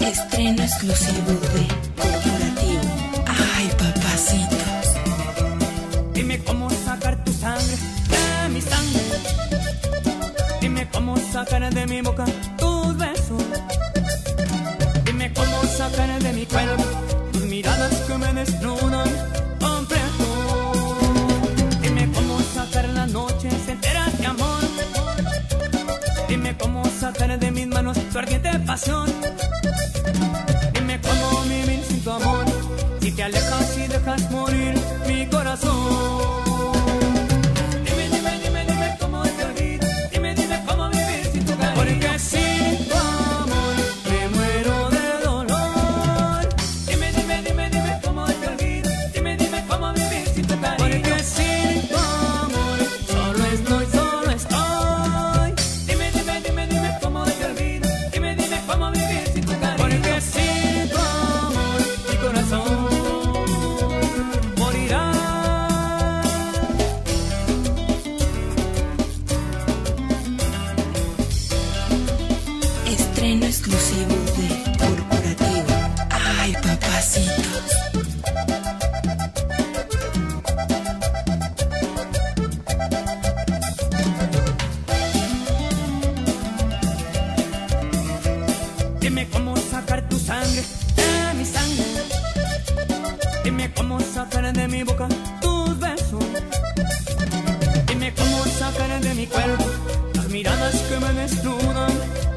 Estreno exclusivo de Corporativo. Ay, papacitos. Dime cómo sacar tu sangre de mi sangre. Dime cómo sacar de mi boca tus besos. Dime cómo sacar de mi cuerpo tus miradas que me desnudan completo. Dime cómo sacar las noches enteras de amor. Dime cómo sacar de mis manos tu ardiente pasión. Dime cómo vivir sin tu amor, si te alejas y dejas morir mi corazón. Dime cómo te olvido. Dime cómo vivir sin tu cariño. Porque sin tu amor me muero de dolor. Dime cómo te olvido. Dime cómo vivir sin tu cariño. Porque sin tu amor solo estoy. Dime cómo te olvido. Dime cómo vivir sin tu cariño. Porque sin tu amor mi corazón morirá. Estreno exclusivo de Corporativo. Ay, papacitos. Dime cómo sacar tu sangre de mi sangre. Dime cómo sacar de mi boca tus besos. Dime cómo sacar de mi cuerpo las miradas que me desnudan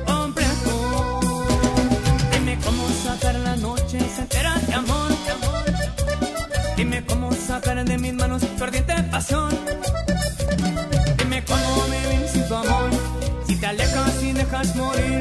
completo. Dime cómo sacar las noches enteras de amor. Dime cómo sacar de mis manos tu ardiente pasión. Dime cómo vivir sin tu amor, si te alejas y dejas morir